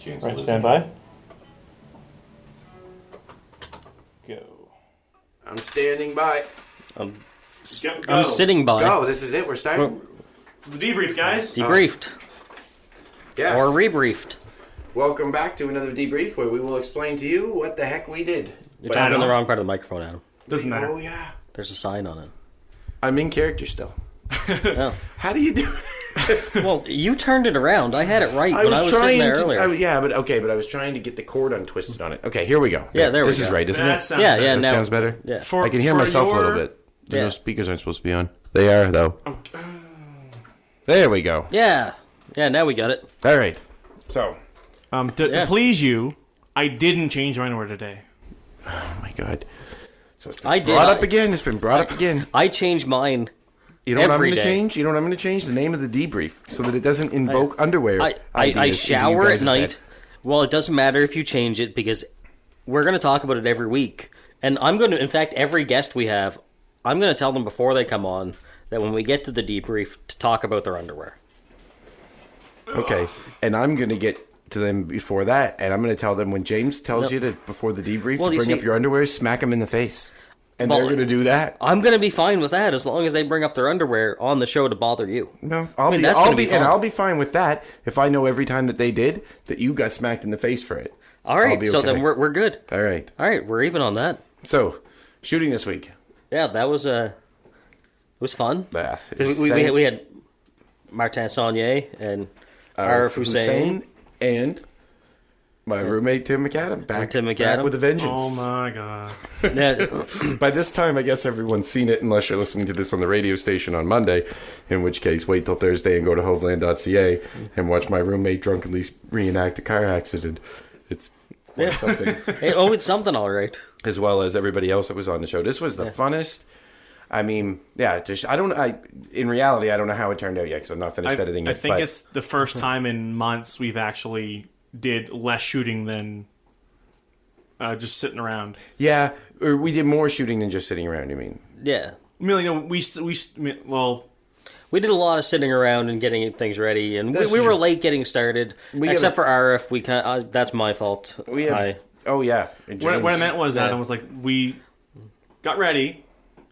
chance. Right, stand by. Go. I'm standing by. I'm Go. sitting by. Go, this is it. We're starting. It's the debrief, guys. Debriefed. Yeah. Or rebriefed. Welcome back to another debrief where we will explain to you what the heck we did. You're talking in the wrong part of the microphone, Adam. Doesn't matter. Oh, yeah. There's a sign on it. I'm in character still. Oh. How do you do this? Well, you turned it around. I had it right when I was sitting there earlier. but I was trying to get the cord untwisted on it. Okay, here we go. Yeah, there we This go. is right, isn't That it? sounds Yeah, better. yeah, That now. sounds better? Yeah. I can hear For myself a your- little bit. Yeah. No speakers aren't supposed to be on. They are, though. There we go. Yeah. Yeah, now we got it. All right. So, To please you, I didn't change my underwear today. oh my God. So it's been I did. brought up again. It's been brought up again. I changed mine. You know what I'm every going to day. change? You know what I'm going to change? The name of the debrief so that it doesn't invoke underwear. I ideas into you shower at guys' night. head. Well, it doesn't matter if you change it because we're going to talk about it every week. And I'm going to, in fact, every guest we have, I'm going to tell them before they come on that when we get to the debrief to talk about their underwear. Okay. And I'm going to get to them before that, and I'm going to tell them when James tells you to, before the debrief, Well, to you bring see- up your underwear, smack them in the face. And Well, they're going to do that. I'm going to be fine with that as long as they bring up their underwear on the show to bother you. No, that's gonna be fun. I'll be fine with that if I know every time that they did that you got smacked in the face for it. All I'll right, be so okay. then we're good. All right. All right, we're even on that. So, shooting this week. Yeah, that was it was fun. Yeah, 'Cause we had Martin Saunier and Arif Hussein. and my roommate Tim McAdam back with a vengeance. Oh my God. Yeah, By this time, I guess everyone's seen it, unless you're listening to this on the radio station on Monday, in which case, wait till Thursday and go to HoveLand.ca and watch my roommate drunkenly reenact a car accident. It's quite something. it's something, all right. As well as everybody else that was on the show. This was the funnest. I mean, yeah, in reality, I don't know how it turned out yet because I'm not finished editing it. I think but it's the first time in months we've actually did less shooting than just sitting around. yeah, or we did more shooting than just sitting around, you mean? Yeah. I mean, you know, We did a lot of sitting around and getting things ready, and That's we were true. late getting started. Except for Arif, that's my fault. We have, oh, yeah. And what I James- meant was, Adam, was like, we got ready,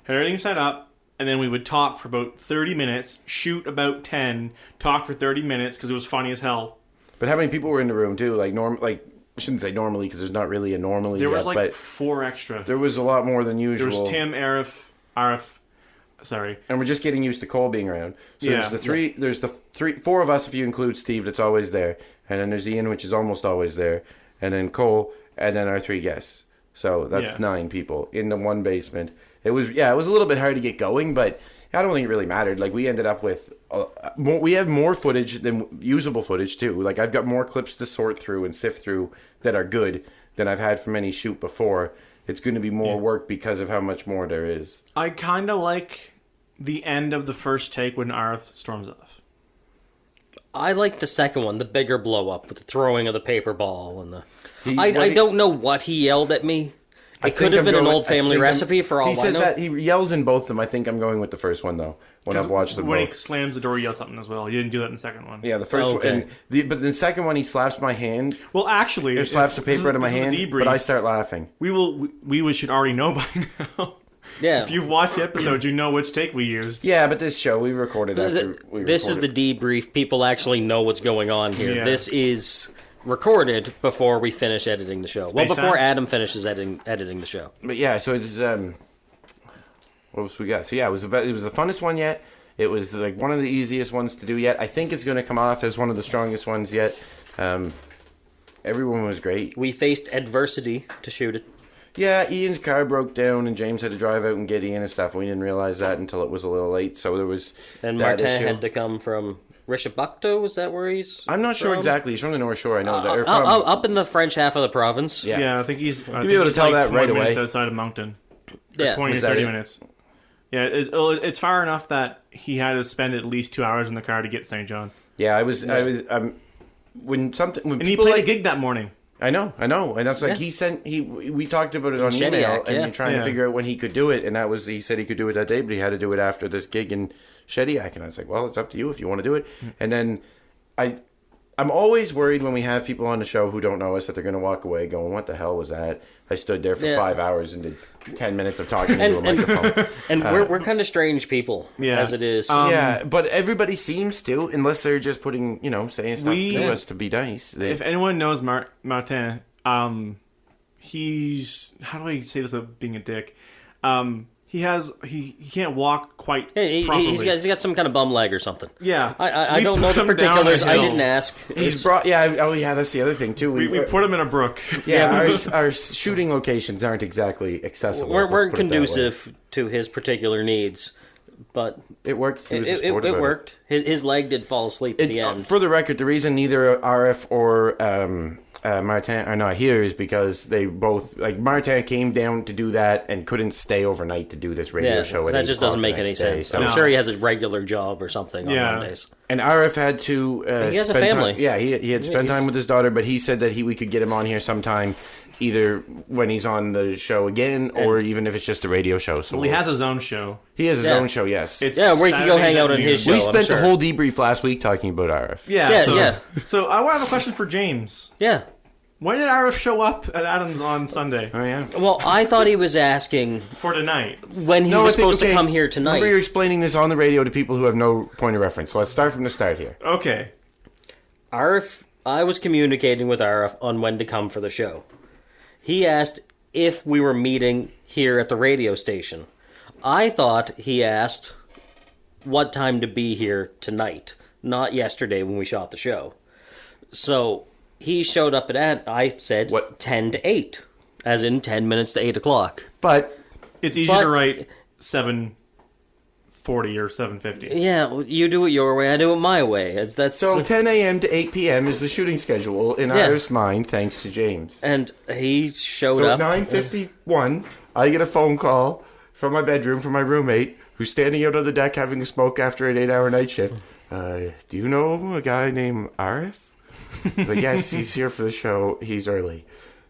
had everything set up, and then we would talk for about 30 minutes, shoot about 10, talk for 30 minutes, because it was funny as hell. But how many people were in the room, too? Like, I shouldn't say normally, because there's not really a normally There was yet, like but 4 extra. there was a lot more than usual. There was Tim, Arif, sorry. And we're just getting used to Cole being around. So Yeah. there's the four of us if you include Steve, that's always there. And then there's Ian, which is almost always there. And then Cole, and then our 3 guests. So that's 9 people in the one basement. It was a little bit hard to get going, but I don't think it really mattered. Like, we ended up with we have more footage than usable footage too. Like, I've got more clips to sort through and sift through that are good than I've had from any shoot before. It's going to be more work because of how much more there is. I kind of like the end of the first take when Arif storms off. I like the second one, the bigger blow up with the throwing of the paper ball and the. I don't know what he yelled at me. It could have been an old family recipe for all I know. He says that he yells in both of them. I think I'm going with the first one though. When I've watched them When both. he slams the door, he yells something as well. He didn't do that in the second one. Yeah, the first one. And but the second one, he slaps my hand. Well, actually, Or slaps the paper out of my hand. But I start laughing. We should already know by now. Yeah. If you've watched the episode, you know which take we used. Yeah, but this show we recorded after we This is the debrief. People actually know what's going on here. Yeah. This is recorded before we finish editing the show. Space before time? Adam finishes editing the show. But yeah, so it's what else we got? So yeah, it was the funnest one yet. It was like one of the easiest ones to do yet. I think it's going to come off as one of the strongest ones yet. Everyone was great. We faced adversity to shoot it. Yeah, Ian's car broke down and James had to drive out and get Ian and stuff. We didn't realize that until it was a little late. So there was And that Martin issue. had to come from Rishabakto. Is that where he's I'm not sure from? exactly. He's from the North Shore. I know that. Or Up in the French half of the province. Yeah. Yeah, I think he's. You'll be able to tell that right away. minutes outside of Moncton. Yeah. 20 or Was that 30 it? minutes. Yeah, it's far enough that he had to spend at least 2 hours in the car to get to St. John. Yeah, I was when And he people played like, a gig that morning. I know, and that's like we talked about it on Shediac, email, and yeah. you're trying to figure out when he could do it, and that was he said he could do it that day, but he had to do it after this gig in Shediac, and I was like, well, it's up to you if you want to do it, and then I'm always worried when we have people on the show who don't know us that they're going to walk away going, what the hell was that? I stood there for 5 hours and did 10 minutes of talking into a microphone. And we're kind of strange people, as it is. Yeah, but everybody seems to, unless they're just putting, saying stuff to us to be nice. If anyone knows Martin, he's, how do I say this without being a dick? He can't walk quite properly. He's got some kind of bum leg or something. Yeah. I don't know the particulars. I didn't ask. He's brought, that's the other thing, too. We put him in a brook. Yeah, our shooting locations aren't exactly accessible. Weren't conducive to his particular needs, but it worked. It worked. His leg did fall asleep at the end. For the record, the reason neither RF or Martin are not here is because they both, Martin came down to do that and couldn't stay overnight to do this radio show. That just doesn't make any sense. So. I'm sure he has a regular job or something on Mondays. And RF had to he has a family. He had spent time with his daughter, but he said that we could get him on here sometime, either when he's on the show again or even if it's just a radio show. So he has his own show. He has his own show, yes. It's where he can go hang out on his show. We spent the whole debrief last week talking about RF. Yeah. So I want to have a question for James. Yeah. When did RF show up at Adams on Sunday? Oh, yeah. Well, I thought he was asking... For tonight. When he was supposed to come here tonight. Remember, you're explaining this on the radio to people who have no point of reference. So let's start from the start here. Okay. RF, I was communicating with RF on when to come for the show. He asked if we were meeting here at the radio station. I thought he asked what time to be here tonight, not yesterday when we shot the show. So... He showed up I said, 10 to 8, as in 10 minutes to 8 o'clock. But it's easy to write 7:40 or 7:50. Yeah, you do it your way, I do it my way. So 10 a.m. to 8 p.m. is the shooting schedule in Iris' mind, thanks to James. And he showed up. So 9:51, I get a phone call from my bedroom from my roommate, who's standing out on the deck having a smoke after an 8-hour night shift. Do you know a guy named Arif? Like, yes, he's here for the show. He's early.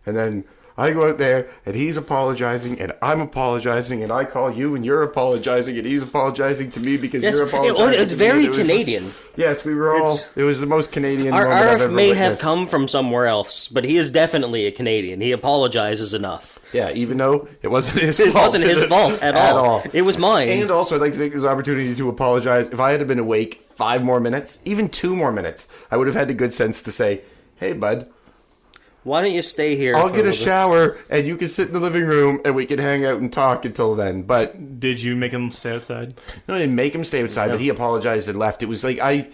And then I go out there, and he's apologizing, and I'm apologizing, and I call you, and you're apologizing, and he's apologizing to me because you're apologizing. It's very Canadian. Yes, we were all... It was the most Canadian moment I've ever may witnessed. have come from somewhere else, but he is definitely a Canadian. He apologizes enough. Yeah, even though it wasn't his fault. It wasn't his fault at all. It was mine. And also, I'd like to take this opportunity to apologize. If I had been awake 5 more minutes, even 2 more minutes, I would have had the good sense to say, hey, bud, why don't you stay here? I'll get a shower, and you can sit in the living room, and we can hang out and talk until then. But did you make him stay outside? No, I didn't make him stay outside, but he apologized and left. It was like I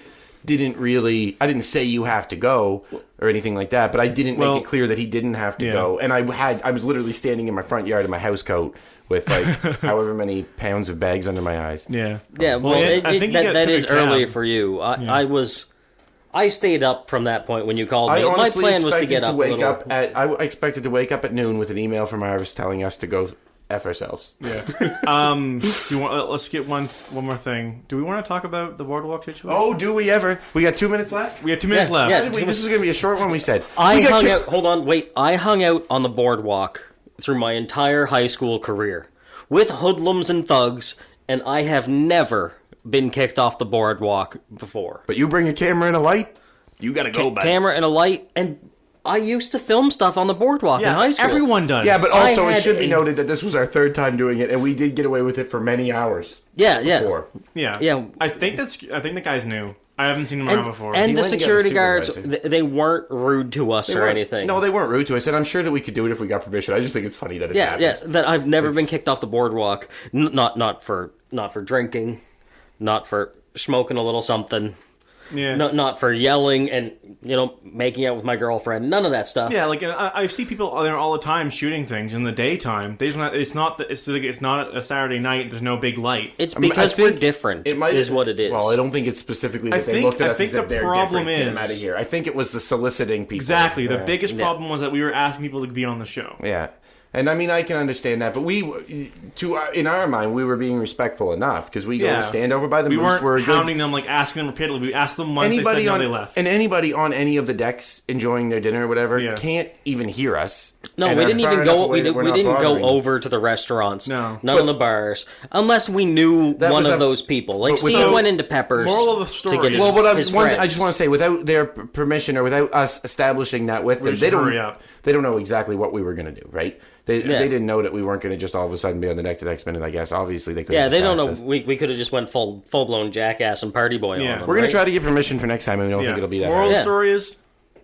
didn't say you have to go or anything like that, but I didn't make it clear that he didn't have to go. And I was literally standing in my front yard in my house coat with however many pounds of bags under my eyes. Yeah. Yeah, well, I think that is early for you. I stayed up from that point when you called me. My plan was to get up. I expected to wake up at noon with an email from Iris telling us to go F ourselves. Yeah. Let's get one more thing. Do we want to talk about the boardwalk situation? Oh, do we ever? We got 2 minutes left? We have 2 minutes left. Yeah, this is going to be a short one, we said. I hung out on the boardwalk through my entire high school career with hoodlums and thugs, and I have never been kicked off the boardwalk before. But you bring a camera and a light, you got to go back. Camera and a light, and I used to film stuff on the boardwalk in high school. Everyone does. Yeah, but also it should be noted that this was our 3rd time doing it, and we did get away with it for many hours. Before. Yeah. I think the guy's new. I haven't seen him around before. And the security guards, they weren't rude to us or anything. No, they weren't rude to us, and I'm sure that we could do it if we got permission. I just think it's funny that it's happened. Yeah, that I've never been kicked off the boardwalk. Not for drinking, not for smoking a little something. Yeah. Not for yelling and making out with my girlfriend. None of that stuff. Yeah, like I see people there all the time shooting things in the daytime. It's not a Saturday night. There's no big light. It's because we're different. Is what it is. Well, I don't think it's specifically that they looked at us and said they're different. Get them out of here. I think it was the soliciting people. Exactly. The biggest problem was that we were asking people to be on the show. Yeah. And I mean, I can understand that, but in our mind, we were being respectful enough because we go to stand over by the moose. We weren't good- hounding them, like asking them repeatedly. We asked them once, they said no, they left. And anybody on any of the decks enjoying their dinner or whatever can't even hear us. No, And we are didn't far even enough go. away that We we're not didn't go bothering them. over to the restaurants. No. None of the bars, unless we knew That one was of a- those people. Like but with- Steve So, went into Peppers. moral of the story to get his, is- Well, but his I friends. just want to say, without their permission or without us establishing that with them, should they don't. hurry up. They don't know exactly what we were going to do, right? They didn't know that we weren't going to just all of a sudden be on the deck to next minute. I guess obviously they could. Yeah, they don't know. Us. We could have just went full blown jackass and party boy Yeah. on them. We're going right? to try to get permission for next time, and we don't think it'll be that. Moral of hard. the story is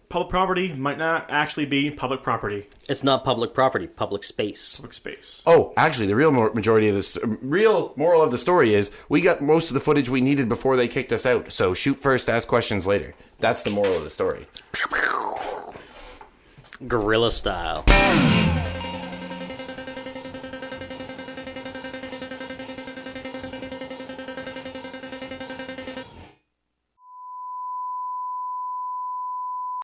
public property might not actually be public property. It's not public property, public space. Public space. Oh, actually, the real majority of this, real moral of the story is we got most of the footage we needed before they kicked us out. So shoot first, ask questions later. That's the moral of the story. Guerrilla style.